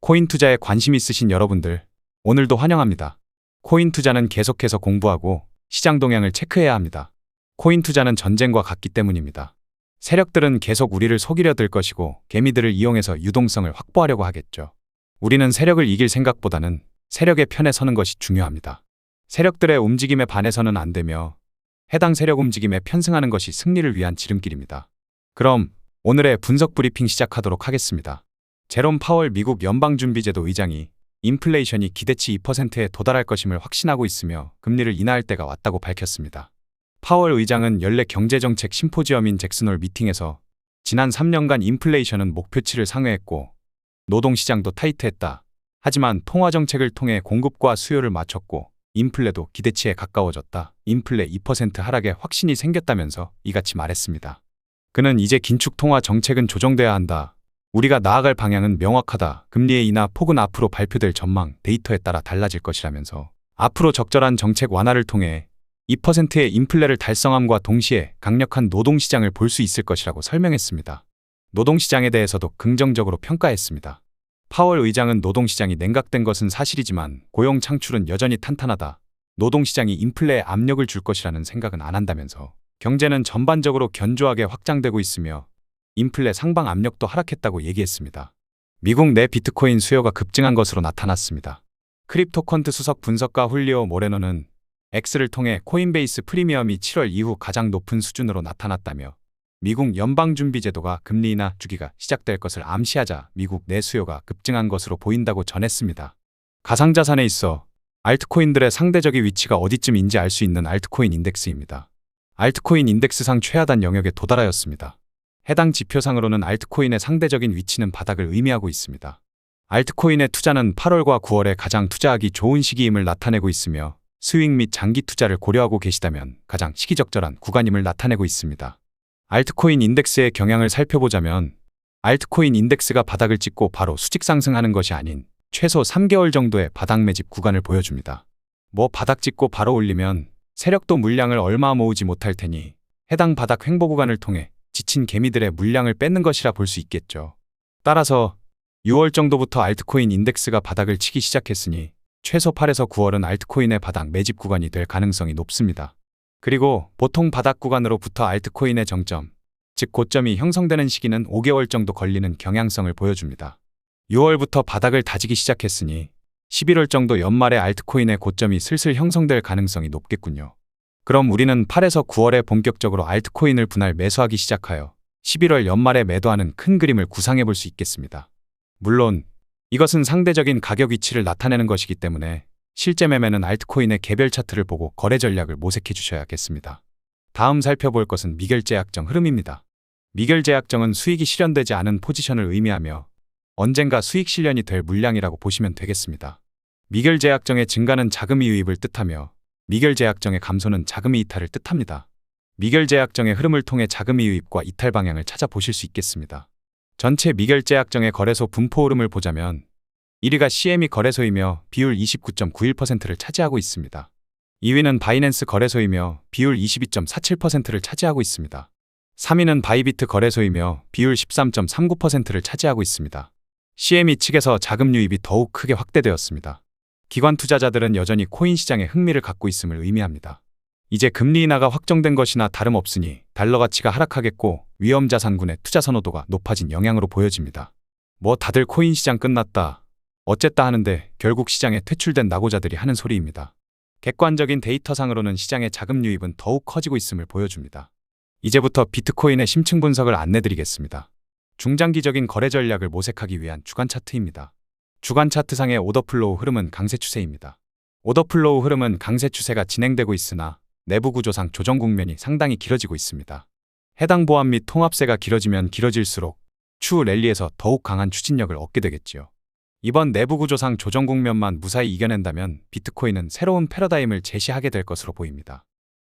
코인 투자에 관심 있으신 여러분들, 오늘도 환영합니다. 코인 투자는 계속해서 공부하고 시장 동향을 체크해야 합니다. 코인 투자는 전쟁과 같기 때문입니다. 세력들은 계속 우리를 속이려 들 것이고 개미들을 이용해서 유동성을 확보하려고 하겠죠. 우리는 세력을 이길 생각보다는 세력의 편에 서는 것이 중요합니다. 세력들의 움직임에 반해서는 안 되며 해당 세력 움직임에 편승하는 것이 승리를 위한 지름길입니다. 그럼 오늘의 분석 브리핑 시작하도록 하겠습니다. 제롬 파월 미국 연방준비제도 의장이 인플레이션이 기대치 2%에 도달할 것임을 확신하고 있으며 금리를 인하할 때가 왔다고 밝혔습니다. 파월 의장은 연례 경제정책 심포지엄인 잭슨홀 미팅에서 지난 3년간 인플레이션은 목표치를 상회했고 노동시장도 타이트했다. 하지만 통화정책을 통해 공급과 수요를 맞췄고 인플레도 기대치에 가까워졌다. 인플레 2% 하락에 확신이 생겼다면서 이같이 말했습니다. 그는 이제 긴축 통화 정책은 조정돼야 한다. 우리가 나아갈 방향은 명확하다. 금리의 인하 폭은 앞으로 발표될 전망, 데이터에 따라 달라질 것이라면서 앞으로 적절한 정책 완화를 통해 2%의 인플레를 달성함과 동시에 강력한 노동시장을 볼 수 있을 것이라고 설명했습니다. 노동시장에 대해서도 긍정적으로 평가했습니다. 파월 의장은 노동시장이 냉각된 것은 사실이지만 고용 창출은 여전히 탄탄하다. 노동시장이 인플레에 압력을 줄 것이라는 생각은 안 한다면서 경제는 전반적으로 견조하게 확장되고 있으며 인플레 상방 압력도 하락했다고 얘기했습니다. 미국 내 비트코인 수요가 급증한 것으로 나타났습니다. 크립토컨트 수석 분석가 훌리오 모레노는 X를 통해 코인베이스 프리미엄이 7월 이후 가장 높은 수준으로 나타났다며 미국 연방준비제도가 금리 인하 주기가 시작될 것을 암시하자 미국 내 수요가 급증한 것으로 보인다고 전했습니다. 가상자산에 있어 알트코인들의 상대적인 위치가 어디쯤인지 알 수 있는 알트코인 인덱스입니다. 알트코인 인덱스상 최하단 영역에 도달하였습니다. 해당 지표상으로는 알트코인의 상대적인 위치는 바닥을 의미하고 있습니다. 알트코인의 투자는 8월과 9월에 가장 투자하기 좋은 시기임을 나타내고 있으며 스윙 및 장기 투자를 고려하고 계시다면 가장 시기적절한 구간임을 나타내고 있습니다. 알트코인 인덱스의 경향을 살펴보자면 알트코인 인덱스가 바닥을 찍고 바로 수직 상승하는 것이 아닌 최소 3개월 정도의 바닥 매집 구간을 보여줍니다. 바닥 찍고 바로 올리면 세력도 물량을 얼마 모으지 못할 테니 해당 바닥 횡보 구간을 통해 지친 개미들의 물량을 뺏는 것이라 볼 수 있겠죠. 따라서 6월 정도부터 알트코인 인덱스가 바닥을 치기 시작했으니 최소 8에서 9월은 알트코인의 바닥 매집 구간이 될 가능성이 높습니다. 그리고 보통 바닥 구간으로부터 알트코인의 정점, 즉 고점이 형성되는 시기는 5개월 정도 걸리는 경향성을 보여줍니다. 6월부터 바닥을 다지기 시작했으니 11월 정도 연말에 알트코인의 고점이 슬슬 형성될 가능성이 높겠군요. 그럼 우리는 8에서 9월에 본격적으로 알트코인을 분할 매수하기 시작하여 11월 연말에 매도하는 큰 그림을 구상해 볼 수 있겠습니다. 물론 이것은 상대적인 가격 위치를 나타내는 것이기 때문에 실제 매매는 알트코인의 개별 차트를 보고 거래 전략을 모색해 주셔야겠습니다. 다음 살펴볼 것은 미결제약정 흐름입니다. 미결제약정은 수익이 실현되지 않은 포지션을 의미하며 언젠가 수익 실현이 될 물량이라고 보시면 되겠습니다. 미결제약정의 증가는 자금이 유입을 뜻하며 미결제약정의 감소는 자금이 이탈을 뜻합니다. 미결제약정의 흐름을 통해 자금이 유입과 이탈 방향을 찾아보실 수 있겠습니다. 전체 미결제약정의 거래소 분포 흐름을 보자면 1위가 CME 거래소이며 비율 29.91%를 차지하고 있습니다. 2위는 바이낸스 거래소이며 비율 22.47%를 차지하고 있습니다. 3위는 바이비트 거래소이며 비율 13.39%를 차지하고 있습니다. CME 측에서 자금 유입이 더욱 크게 확대되었습니다. 기관 투자자들은 여전히 코인 시장에 흥미를 갖고 있음을 의미합니다. 이제 금리 인하가 확정된 것이나 다름없으니 달러 가치가 하락하겠고 위험자산군의 투자 선호도가 높아진 영향으로 보여집니다. 다들 코인 시장 끝났다. 어쨌다 하는데 결국 시장에 퇴출된 낙오자들이 하는 소리입니다. 객관적인 데이터상으로는 시장의 자금 유입은 더욱 커지고 있음을 보여줍니다. 이제부터 비트코인의 심층 분석을 안내드리겠습니다. 중장기적인 거래 전략을 모색하기 위한 주간 차트입니다. 주간 차트상의 오더플로우 흐름은 강세 추세입니다. 오더플로우 흐름은 강세 추세가 진행되고 있으나 내부 구조상 조정 국면이 상당히 길어지고 있습니다. 해당 보합 및 통합세가 길어지면 길어질수록 추후 랠리에서 더욱 강한 추진력을 얻게 되겠지요. 이번 내부 구조상 조정 국면만 무사히 이겨낸다면 비트코인은 새로운 패러다임을 제시하게 될 것으로 보입니다.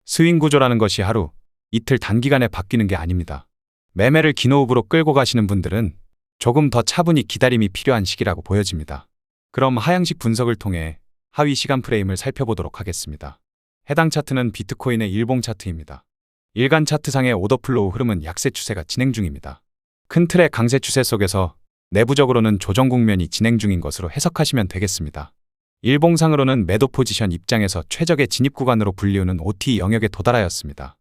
스윙 구조라는 것이 하루, 이틀 단기간에 바뀌는 게 아닙니다. 매매를 긴 호흡으로 끌고 가시는 분들은 조금 더 차분히 기다림이 필요한 시기라고 보여집니다. 그럼 하향식 분석을 통해 하위 시간 프레임을 살펴보도록 하겠습니다. 해당 차트는 비트코인의 일봉 차트입니다. 일간 차트상의 오더플로우 흐름은 약세 추세가 진행 중입니다. 큰 틀의 강세 추세 속에서 내부적으로는 조정 국면이 진행 중인 것으로 해석하시면 되겠습니다. 일봉상으로는 매도 포지션 입장에서 최적의 진입 구간으로 불리우는 OT 영역에 도달하였습니다.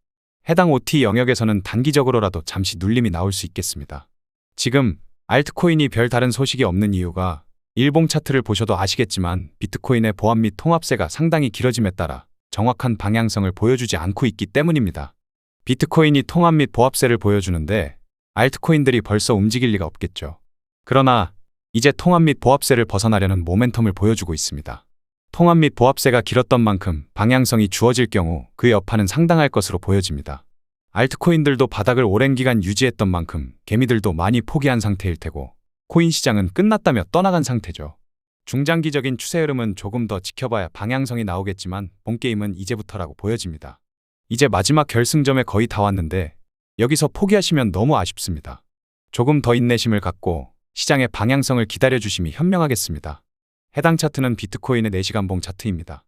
해당 OT 영역에서는 단기적으로라도 잠시 눌림이 나올 수 있겠습니다. 지금 알트코인이 별 다른 소식이 없는 이유가 일봉 차트를 보셔도 아시겠지만 비트코인의 보합 및 통합세가 상당히 길어짐에 따라 정확한 방향성을 보여주지 않고 있기 때문입니다. 비트코인이 통합 및 보합세를 보여주는데 알트코인들이 벌써 움직일 리가 없겠죠. 그러나 이제 통합 및 보합세를 벗어나려는 모멘텀을 보여주고 있습니다. 통합 및 보합세가 길었던 만큼 방향성이 주어질 경우 그 여파는 상당할 것으로 보여집니다. 알트코인들도 바닥을 오랜 기간 유지했던 만큼 개미들도 많이 포기한 상태일 테고 코인 시장은 끝났다며 떠나간 상태죠. 중장기적인 추세 흐름은 조금 더 지켜봐야 방향성이 나오겠지만 본게임은 이제부터라고 보여집니다. 이제 마지막 결승점에 거의 다 왔는데 여기서 포기하시면 너무 아쉽습니다. 조금 더 인내심을 갖고 시장의 방향성을 기다려주심이 현명하겠습니다. 해당 차트는 비트코인의 4시간봉 차트입니다.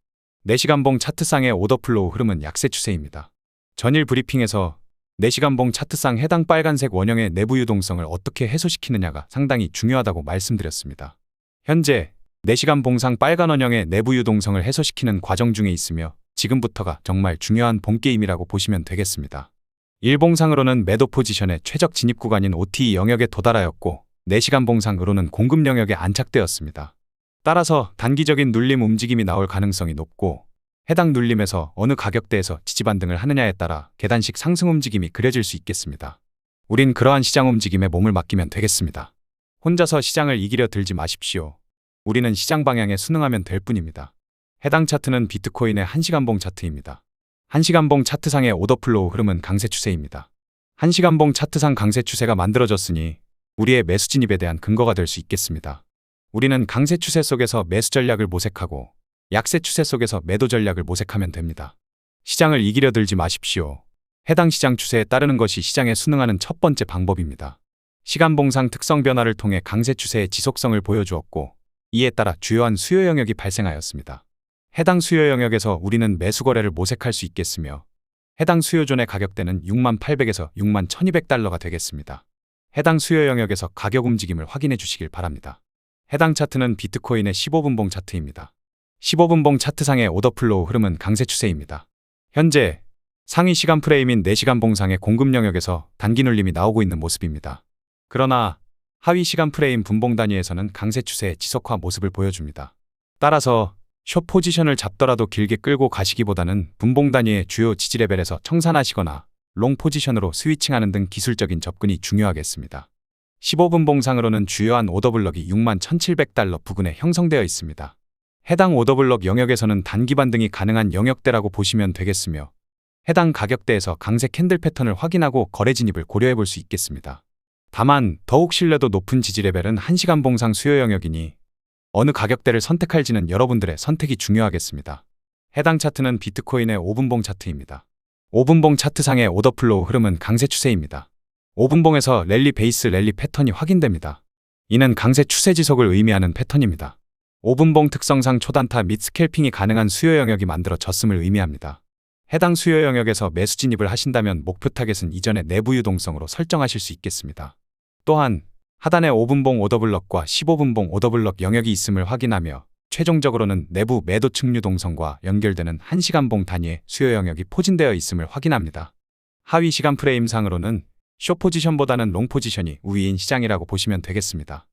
4시간봉 차트상의 오더플로우 흐름은 약세 추세입니다. 전일 브리핑에서 4시간봉 차트상 해당 빨간색 원형의 내부 유동성을 어떻게 해소시키느냐가 상당히 중요하다고 말씀드렸습니다. 현재 4시간 봉상 빨간 원형의 내부 유동성을 해소시키는 과정 중에 있으며 지금부터가 정말 중요한 본게임이라고 보시면 되겠습니다. 일봉상으로는 매도 포지션의 최적 진입 구간인 OT 영역에 도달하였고 4시간 봉상으로는 공급 영역에 안착되었습니다. 따라서 단기적인 눌림 움직임이 나올 가능성이 높고 해당 눌림에서 어느 가격대에서 지지 반등을 하느냐에 따라 계단식 상승 움직임이 그려질 수 있겠습니다. 우린 그러한 시장 움직임에 몸을 맡기면 되겠습니다. 혼자서 시장을 이기려 들지 마십시오. 우리는 시장 방향에 순응하면 될 뿐입니다. 해당 차트는 비트코인의 1시간봉 차트입니다. 1시간봉 차트상의 오더플로우 흐름은 강세 추세입니다. 1시간봉 차트상 강세 추세가 만들어졌으니 우리의 매수 진입에 대한 근거가 될 수 있겠습니다. 우리는 강세 추세 속에서 매수 전략을 모색하고 약세 추세 속에서 매도 전략을 모색하면 됩니다. 시장을 이기려 들지 마십시오. 해당 시장 추세에 따르는 것이 시장에 순응하는 첫 번째 방법입니다. 시간봉상 특성 변화를 통해 강세 추세의 지속성을 보여주었고 이에 따라 주요한 수요 영역이 발생하였습니다. 해당 수요 영역에서 우리는 매수 거래를 모색할 수 있겠으며 해당 수요존의 가격대는 6800에서 61,200달러가 되겠습니다. 해당 수요 영역에서 가격 움직임을 확인해 주시길 바랍니다. 해당 차트는 비트코인의 15분봉 차트입니다. 15분봉 차트상의 오더플로우 흐름은 강세 추세입니다. 현재 상위 시간 프레임인 4시간 봉상의 공급 영역에서 단기 눌림이 나오고 있는 모습입니다. 그러나 하위 시간 프레임 분봉 단위에서는 강세 추세의 지속화 모습을 보여줍니다. 따라서 숏 포지션을 잡더라도 길게 끌고 가시기보다는 분봉 단위의 주요 지지 레벨에서 청산하시거나 롱 포지션으로 스위칭하는 등 기술적인 접근이 중요하겠습니다. 15분 봉상으로는 주요한 오더블럭이 61,700달러 부근에 형성되어 있습니다. 해당 오더블럭 영역에서는 단기 반등이 가능한 영역대라고 보시면 되겠으며 해당 가격대에서 강세 캔들 패턴을 확인하고 거래 진입을 고려해 볼 수 있겠습니다. 다만 더욱 신뢰도 높은 지지 레벨은 1시간 봉상 수요 영역이니 어느 가격대를 선택할지는 여러분들의 선택이 중요하겠습니다. 해당 차트는 비트코인의 5분봉 차트입니다. 5분봉 차트상의 오더플로우 흐름은 강세 추세입니다. 5분봉에서 랠리 베이스 랠리 패턴이 확인됩니다. 이는 강세 추세 지속을 의미하는 패턴입니다. 5분봉 특성상 초단타 및 스캘핑이 가능한 수요 영역이 만들어졌음을 의미합니다. 해당 수요 영역에서 매수 진입을 하신다면 목표 타겟은 이전의 내부 유동성으로 설정하실 수 있겠습니다. 또한 하단의 5분봉 오더블럭과 15분봉 오더블럭 영역이 있음을 확인하며 최종적으로는 내부 매도층 유동성과 연결되는 1시간봉 단위의 수요 영역이 포진되어 있음을 확인합니다. 하위 시간 프레임상으로는 숏 포지션보다는 롱 포지션이 우위인 시장이라고 보시면 되겠습니다.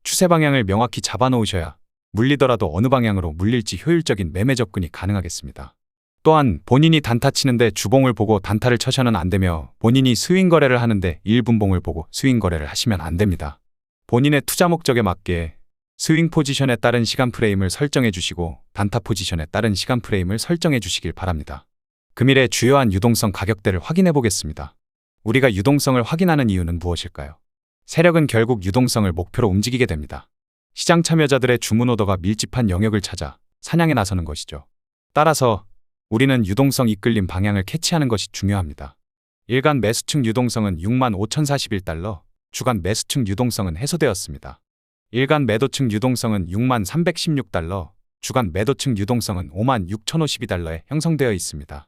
추세 방향을 명확히 잡아놓으셔야 물리더라도 어느 방향으로 물릴지 효율적인 매매 접근이 가능하겠습니다. 또한 본인이 단타 치는데 주봉을 보고 단타를 쳐셔는 안 되며 본인이 스윙 거래를 하는데 1분봉을 보고 스윙 거래를 하시면 안 됩니다. 본인의 투자 목적에 맞게 스윙 포지션에 따른 시간 프레임을 설정해 주시고 단타 포지션에 따른 시간 프레임을 설정해 주시길 바랍니다. 금일의 주요한 유동성 가격대를 확인해 보겠습니다. 우리가 유동성을 확인하는 이유는 무엇일까요? 세력은 결국 유동성을 목표로 움직이게 됩니다. 시장 참여자들의 주문 오더가 밀집한 영역을 찾아 사냥에 나서는 것이죠. 따라서 우리는 유동성 이끌림 방향을 캐치하는 것이 중요합니다. 일간 매수층 유동성은 65,041달러, 주간 매수층 유동성은 해소되었습니다. 일간 매도층 유동성은 63,316달러, 주간 매도층 유동성은 56,052달러에 형성되어 있습니다.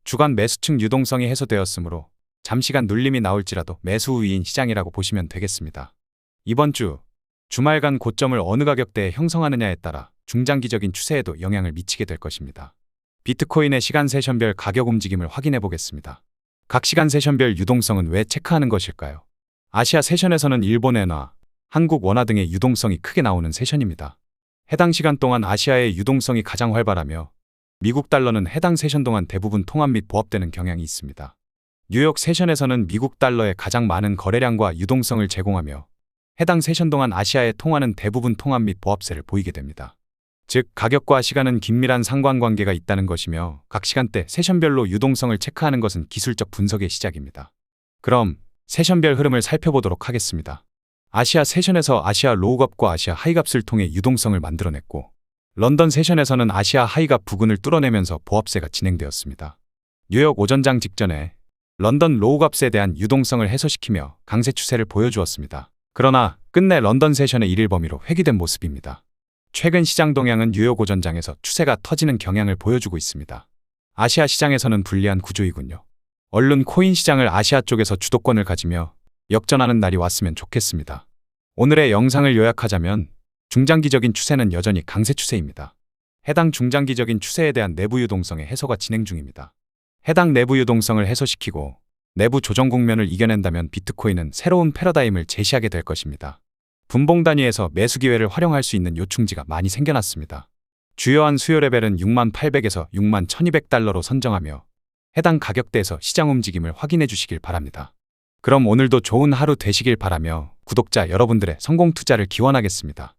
주간 매수층 유동성이 해소되었으므로 잠시간 눌림이 나올지라도 매수 우위인 시장이라고 보시면 되겠습니다. 이번 주 주말간 고점을 어느 가격대에 형성하느냐에 따라 중장기적인 추세에도 영향을 미치게 될 것입니다. 비트코인의 시간 세션별 가격 움직임을 확인해 보겠습니다. 각 시간 세션별 유동성은 왜 체크하는 것일까요? 아시아 세션에서는 일본 엔화, 한국 원화 등의 유동성이 크게 나오는 세션입니다. 해당 시간 동안 아시아의 유동성이 가장 활발하며 미국 달러는 해당 세션 동안 대부분 통합 및 보합되는 경향이 있습니다. 뉴욕 세션에서는 미국 달러의 가장 많은 거래량과 유동성을 제공하며 해당 세션 동안 아시아의 통화는 대부분 통합 및 보합세를 보이게 됩니다. 즉, 가격과 시간은 긴밀한 상관관계가 있다는 것이며 각 시간대 세션별로 유동성을 체크하는 것은 기술적 분석의 시작입니다. 그럼 세션별 흐름을 살펴보도록 하겠습니다. 아시아 세션에서 아시아 로우값과 아시아 하이값을 통해 유동성을 만들어냈고 런던 세션에서는 아시아 하이값 부근을 뚫어내면서 보합세가 진행되었습니다. 뉴욕 오전장 직전에 런던 로우값에 대한 유동성을 해소시키며 강세 추세를 보여주었습니다. 그러나 끝내 런던 세션의 일일 범위로 회귀된 모습입니다. 최근 시장 동향은 뉴욕 오전장에서 추세가 터지는 경향을 보여주고 있습니다. 아시아 시장에서는 불리한 구조이군요. 얼른 코인 시장을 아시아 쪽에서 주도권을 가지며 역전하는 날이 왔으면 좋겠습니다. 오늘의 영상을 요약하자면 중장기적인 추세는 여전히 강세 추세입니다. 해당 중장기적인 추세에 대한 내부 유동성의 해소가 진행 중입니다. 해당 내부 유동성을 해소시키고 내부 조정 국면을 이겨낸다면 비트코인은 새로운 패러다임을 제시하게 될 것입니다. 분봉 단위에서 매수 기회를 활용할 수 있는 요충지가 많이 생겨났습니다. 주요한 수요 레벨은 6800에서 61,200달러로 선정하며 해당 가격대에서 시장 움직임을 확인해 주시길 바랍니다. 그럼 오늘도 좋은 하루 되시길 바라며 구독자 여러분들의 성공 투자를 기원하겠습니다.